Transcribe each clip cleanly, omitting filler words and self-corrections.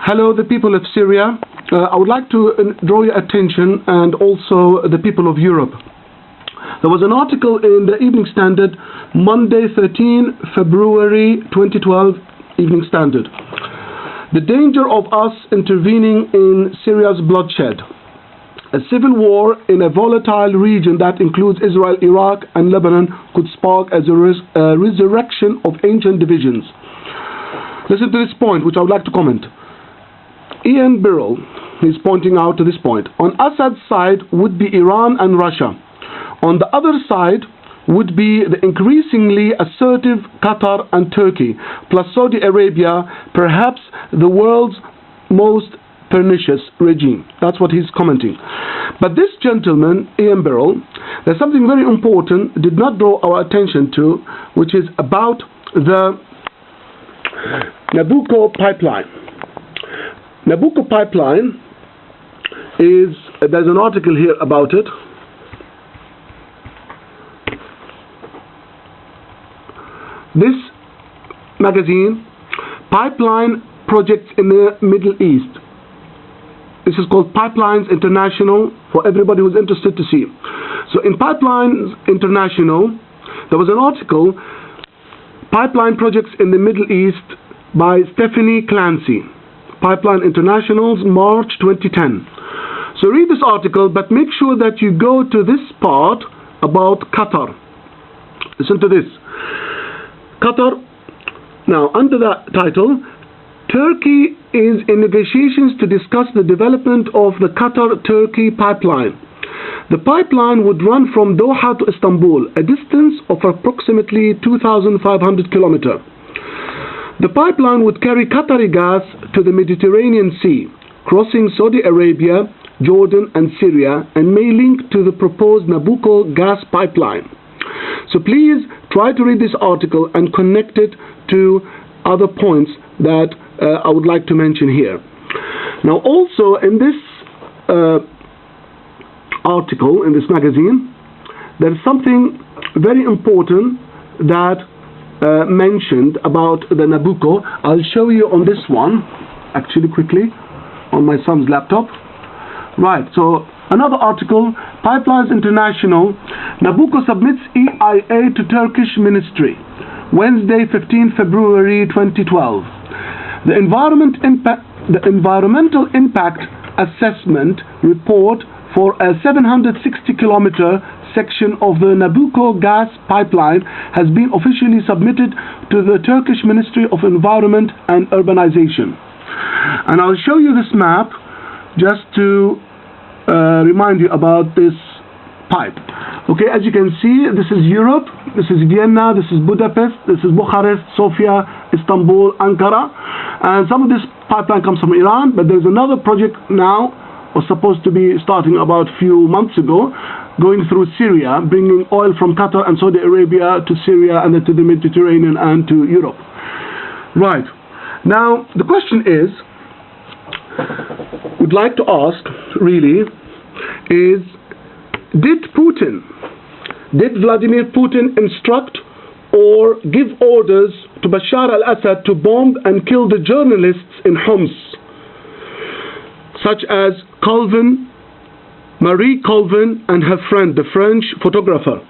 Hello, the people of Syria. I would like to draw your attention, and also the people of Europe. There was an article in the Evening Standard, Monday 13 February 2012, Evening Standard. The danger of us intervening in Syria's bloodshed. A civil war in a volatile region that includes Israel, Iraq, and Lebanon could spark as a resurrection of ancient divisions. Listen to this point, which I would like to comment. Ian Birrell is pointing out to this point. On Assad's side would be Iran and Russia. On the other side would be the increasingly assertive Qatar and Turkey, plus Saudi Arabia, perhaps the world's most pernicious regime. That's what he's commenting. But this gentleman, Ian Birrell, there's something very important did not draw our attention to, which is about the Nabucco pipeline. Nabucco pipeline is, there's an article here about it. This magazine, Pipeline Projects in the Middle East. This is called Pipelines International, for everybody who's interested to see. So in Pipelines International, there was an article, Pipeline Projects in the Middle East, by Stephanie Clancy. Pipeline International's March 2010. So read this article, but make sure that you go to this part about Qatar. Listen to this. Qatar, now under that title, Turkey is in negotiations to discuss the development of the Qatar-Turkey pipeline. The pipeline would run from Doha to Istanbul, a distance of approximately 2,500 kilometers. The pipeline would carry Qatari gas to the Mediterranean Sea, crossing Saudi Arabia, Jordan, and Syria, and may link to the proposed Nabucco gas pipeline. So please try to read this article and connect it to other points that I would like to mention here. Now also in this article, in this magazine, there is something very important that mentioned about the Nabucco. I'll show you on this one, actually quickly, on my son's laptop. Right, so another article, Pipelines International, Nabucco submits EIA to Turkish Ministry, Wednesday 15 February 2012. The Environmental Impact Assessment Report for a 760-kilometer section of the Nabucco gas pipeline has been officially submitted to the Turkish Ministry of Environment and Urbanization. And I'll show you this map just to remind you about this pipe. Okay, as you can see, this is Europe, this is Vienna, this is Budapest, this is Bucharest, Sofia, Istanbul, Ankara, and some of this pipeline comes from Iran, but there's another project now, was supposed to be starting about a few months ago, going through Syria, bringing oil from Qatar and Saudi Arabia to Syria and then to the Mediterranean and to Europe. Right. Now, the question is, would like to ask, really, is, did Vladimir Putin instruct or give orders to Bashar Assad to bomb and kill the journalists in Homs, such as Marie Colvin and her friend, the French photographer?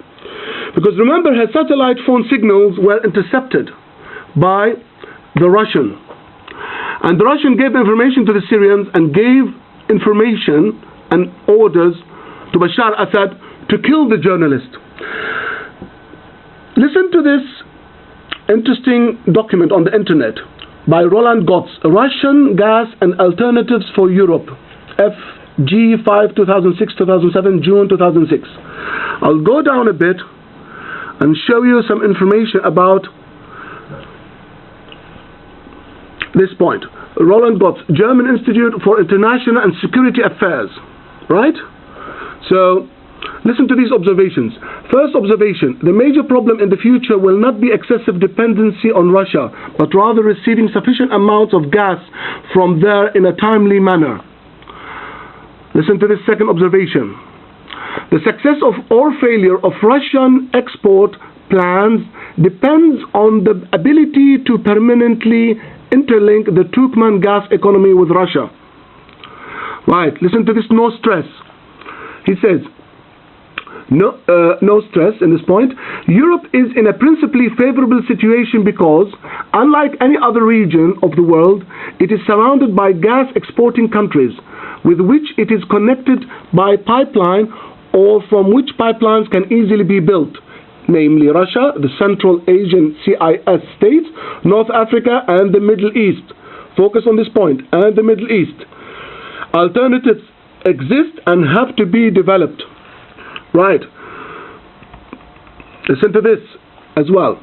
Because remember, her satellite phone signals were intercepted by the Russian. And the Russian gave information to the Syrians and gave information and orders to Bashar Assad to kill the journalist. Listen to this interesting document on the internet by Roland Gotz, Russian Gas and Alternatives for Europe, FG5 2006-2007, June 2006. I'll go down a bit and show you some information about this point. Roland Gotz, German Institute for International and Security Affairs. Right? So, listen to these observations. First observation, the major problem in the future will not be excessive dependency on Russia, but rather receiving sufficient amounts of gas from there in a timely manner. Listen to this second observation. The success of or failure of Russian export plans depends on the ability to permanently interlink the Turkmen gas economy with Russia. Right, listen to this, no stress. He says, no stress in this point. Europe is in a principally favorable situation because, unlike any other region of the world, it is surrounded by gas exporting countries with which it is connected by pipeline or from which pipelines can easily be built, namely Russia, the Central Asian CIS states, North Africa, and the Middle East. Focus on this point, and the Middle East. Alternatives exist and have to be developed. Right. Listen to this as well.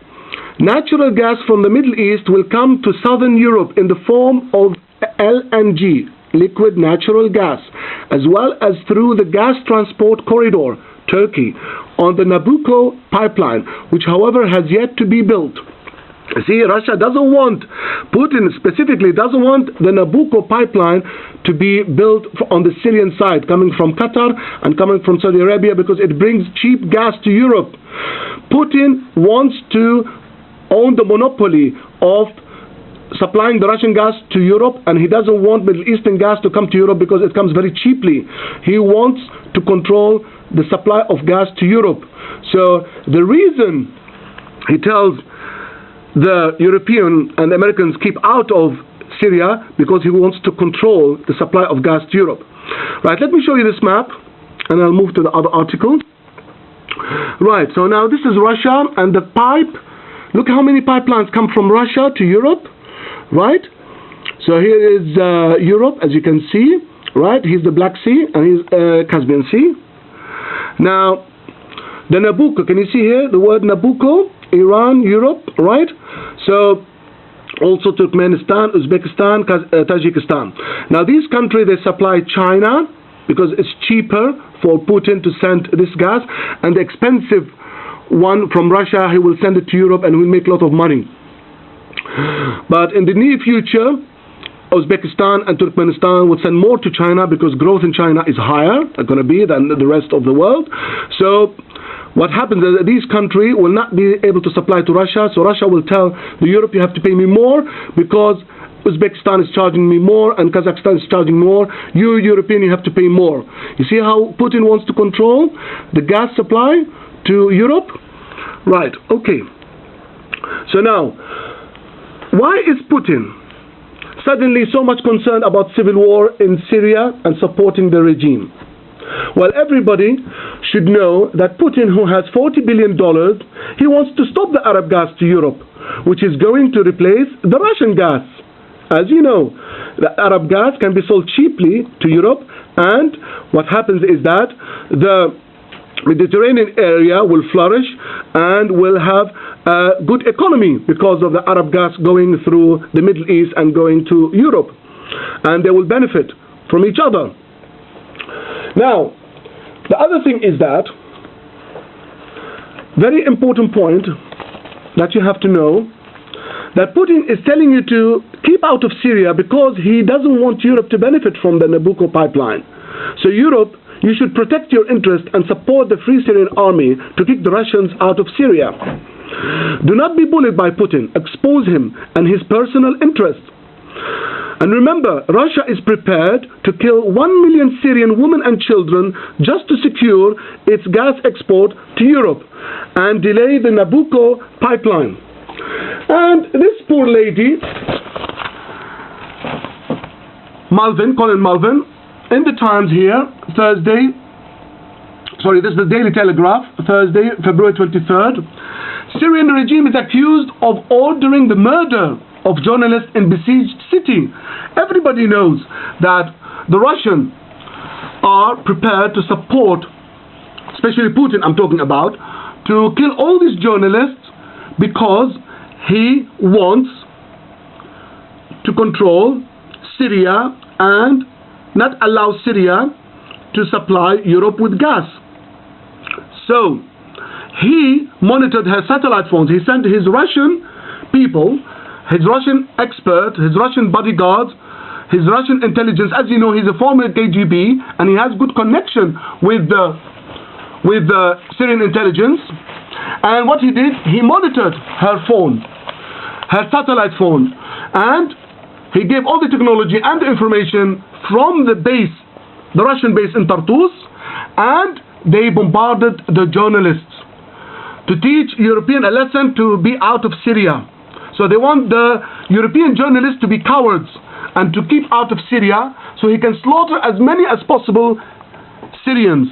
Natural gas from the Middle East will come to southern Europe in the form of LNG, liquid natural gas, as well as through the gas transport corridor, Turkey, on the Nabucco pipeline, which however has yet to be built. See, Russia doesn't want, Putin specifically doesn't want the Nabucco pipeline to be built on the Syrian side, coming from Qatar and coming from Saudi Arabia, because it brings cheap gas to Europe. Putin wants to own the monopoly of supplying the Russian gas to Europe, and he doesn't want Middle Eastern gas to come to Europe because it comes very cheaply. He wants to control the supply of gas to Europe. So the reason he tells the European and the Americans keep out of Syria, because he wants to control the supply of gas to Europe. Right, let me show you this map, and I'll move to the other article. Right, so now this is Russia, and the pipe, look how many pipelines come from Russia to Europe, right? So here is Europe, as you can see, right? Here's the Black Sea, and here's Caspian Sea. Now, the Nabucco, can you see here the word Nabucco? Iran, Europe, right? So also Turkmenistan, Uzbekistan, Tajikistan. Now these countries, they supply China because it's cheaper for Putin to send this gas, and the expensive one from Russia, he will send it to Europe and will make a lot of money. But in the near future, Uzbekistan and Turkmenistan will send more to China because growth in China is higher, going to be, than the rest of the world. So what happens is that these countries will not be able to supply to Russia, so Russia will tell the Europe, you have to pay me more because Uzbekistan is charging me more and Kazakhstan is charging more. You, European, you have to pay more. You see how Putin wants to control the gas supply to Europe? Right, okay. So now, why is Putin suddenly so much concerned about civil war in Syria and supporting the regime? Well, everybody should know that Putin, who has $40 billion, he wants to stop the Arab gas to Europe, which is going to replace the Russian gas. As you know, the Arab gas can be sold cheaply to Europe, and what happens is that the Mediterranean area will flourish and will have a good economy because of the Arab gas going through the Middle East and going to Europe, and they will benefit from each other. Now, the other thing is that, very important point that you have to know, that Putin is telling you to keep out of Syria because he doesn't want Europe to benefit from the Nabucco pipeline. So Europe, you should protect your interest and support the Free Syrian Army to kick the Russians out of Syria. Do not be bullied by Putin. Expose him and his personal interests. And remember, Russia is prepared to kill 1 million Syrian women and children just to secure its gas export to Europe and delay the Nabucco pipeline. And this poor lady, Colin Mulvin, in the Times here, Thursday, sorry, this is the Daily Telegraph, Thursday, February 23rd, Syrian regime is accused of ordering the murder of journalists in besieged city. Everybody knows that the Russians are prepared to support, especially Putin I'm talking about, to kill all these journalists because he wants to control Syria and not allow Syria to supply Europe with gas. So he monitored her satellite phones. He sent his Russian people, his Russian expert, his Russian bodyguards, his Russian intelligence. As you know, he's a former KGB and he has good connection with the Syrian intelligence. And what he did, he monitored her phone, her satellite phone, And he gave all the technology and the information from the base, the Russian base in Tartus, and they bombarded the journalists to teach European a lesson to be out of Syria. So they want the European journalists to be cowards and to keep out of Syria so he can slaughter as many as possible Syrians.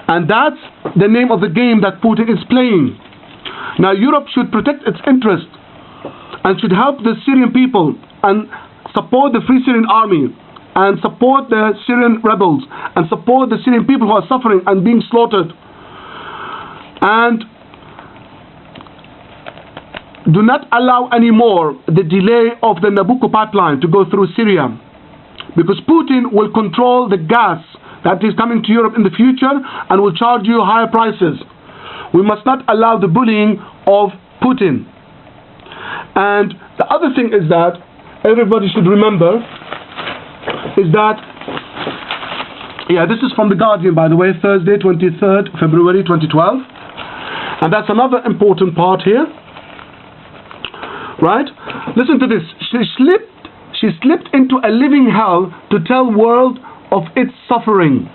And that's the name of the game that Putin is playing. Now Europe should protect its interest and should help the Syrian people and support the Free Syrian Army and support the Syrian rebels and support the Syrian people who are suffering and being slaughtered. And do not allow anymore the delay of the Nabucco pipeline to go through Syria, because Putin will control the gas that is coming to Europe in the future and will charge you higher prices. We must not allow the bullying of Putin. And the other thing is that everybody should remember is that, yeah, this is from The Guardian, by the way, Thursday, 23rd February 2012. And that's another important part here. Right? Listen to this. She slipped into a living hell to tell world of its suffering.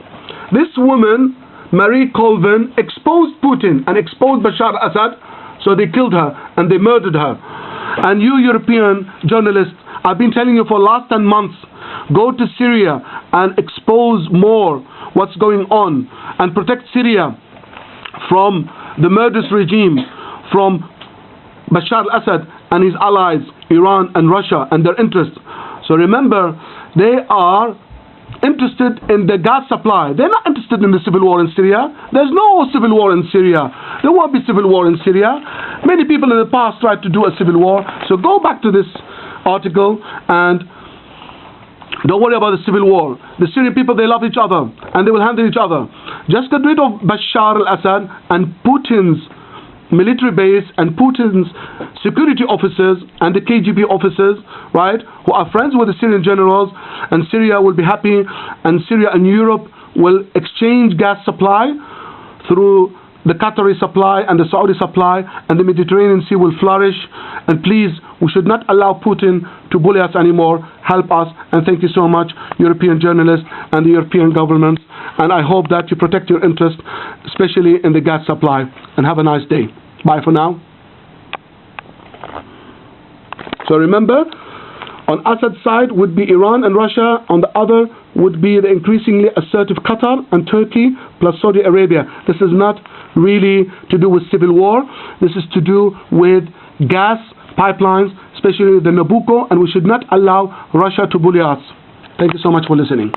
This woman, Marie Colvin, exposed Putin and exposed Bashar Assad, so they killed her and they murdered her. And you European journalists, I've been telling you for the last 10 months, go to Syria and expose more what's going on and protect Syria from the murderous regime, from Bashar Assad and his allies, Iran and Russia, and their interests. So remember, they are interested in the gas supply. They're not interested in the civil war in Syria. There's no civil war in Syria. There won't be civil war in Syria. Many people in the past tried to do a civil war. So go back to this article and don't worry about the civil war. The Syrian people, they love each other and they will handle each other. Just get rid of Bashar al-Assad and Putin's military base and Putin's security officers and the KGB officers, right, who are friends with the Syrian generals, and Syria will be happy, and Syria and Europe will exchange gas supply through the Qatari supply and the Saudi supply, and the Mediterranean Sea will flourish. And please, we should not allow Putin to bully us anymore. Help us, and thank you so much, European journalists and the European governments, and I hope that you protect your interest, especially in the gas supply, and have a nice day. Bye for now. So remember, on Assad's side would be Iran and Russia, on the other would be the increasingly assertive Qatar and Turkey plus Saudi Arabia. This is not really to do with civil war. This is to do with gas pipelines, especially the Nabucco, and we should not allow Russia to bully us. Thank you so much for listening.